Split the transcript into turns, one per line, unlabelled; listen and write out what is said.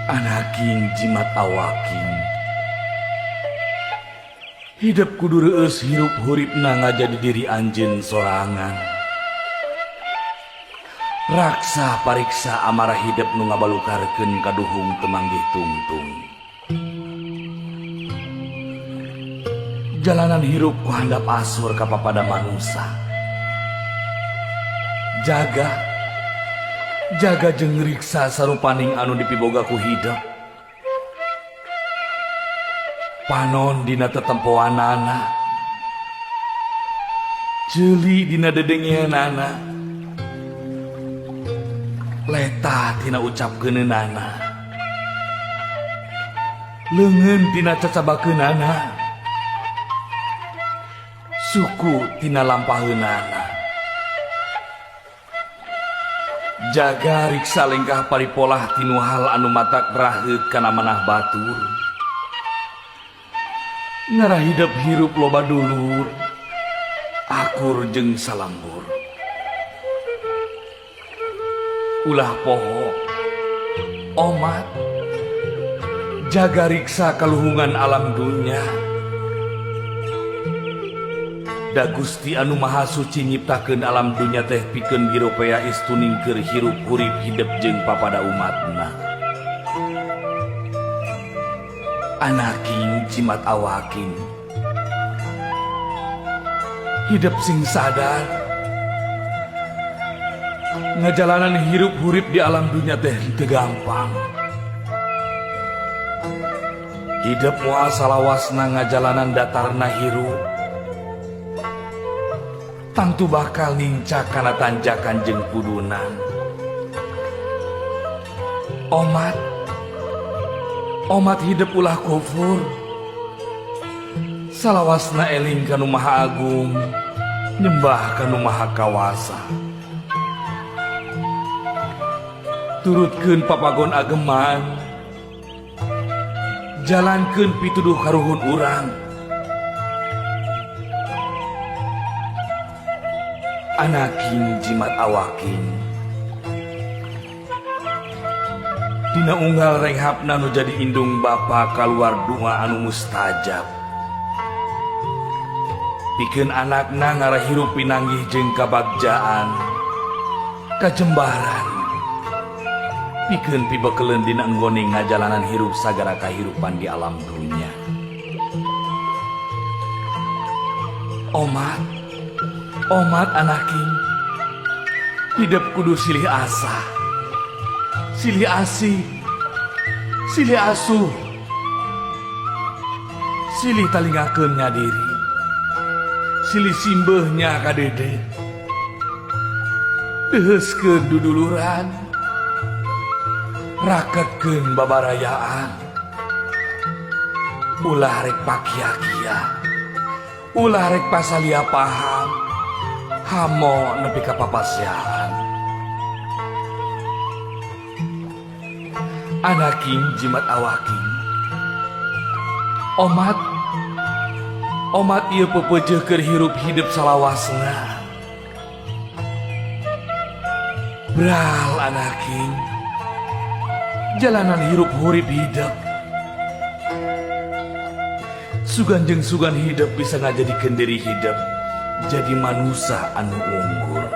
Anaking jimat awaking hidup kudu reueus hirup huripna ngajadi diri anjeun sorangan. Raksa pariksa amarah hidup nu ngabalukarkeun kaduhung temanggih tungtung. Jalanan hirup ku handap asur ka papada manusia. Jaga jeung riksa sarupaning anu dipiboga ku hidup. Panon dina tetempoanana, ceuli dina dedengeunana, letah tina ucapkeunana, leungeun tina cacabakeunana, suku tina lampaheunana. Jaga riksa lengkah paripolah tinu hal anu matak raheut kana manah batur. Ngarah hidup hirup loba dulur, akur jeung salambur. Ulah poho, omat, jaga riksa kaluhungan alam dunya. Da Gusti anu Maha Suci nyiptakeun alam dunya teh pikeun biropea istuning keur hirup hurip hidup jeung papada umatna. Anaking jimat awaking hidup sing sadar ngajalanan hirup hurip di alam dunya teh teu gampang. Hidup moal salawasna ngajalanan datarna hirup tangtu bakal nincak kana tanjakan jeung pudunan. Omat hidup ulah kufur, salawasna eling kanu Maha Agung, nyembah kanu Maha Kawasa. Turutkeun papagon ageman, jalankeun pituduh karuhun urang. Anaking jimat awaking dina unggal renghapna nu jadi indung bapa kaluar doa anu mustajab. Pikeun anakna ngarah hirup pinanggih jeung kabagjaan, kajembaran. Pikeun pibekeleun dina enggone ngajalanan hirup sagara kahirupan di alam dunya. Omat anaking hidup kudu silih asa, silih asih, silih asuh, silih talingakeun ngadiri, silih simbeuhnya kadede, deheuskeun duduluran, raketkeun babarayaan, ulah rek pakia-kia, ulah rek pasalia paham, hamo nepi ka papasyaan. Anaking jimat awaking omat ieu pepeujeuh keur hirup hidup salawasna. Bral anaking jalanan hirup hurip hidup, sugan jeung sugan hidup bisa ngajadikeun diri hidup jadi manusia anu unggul.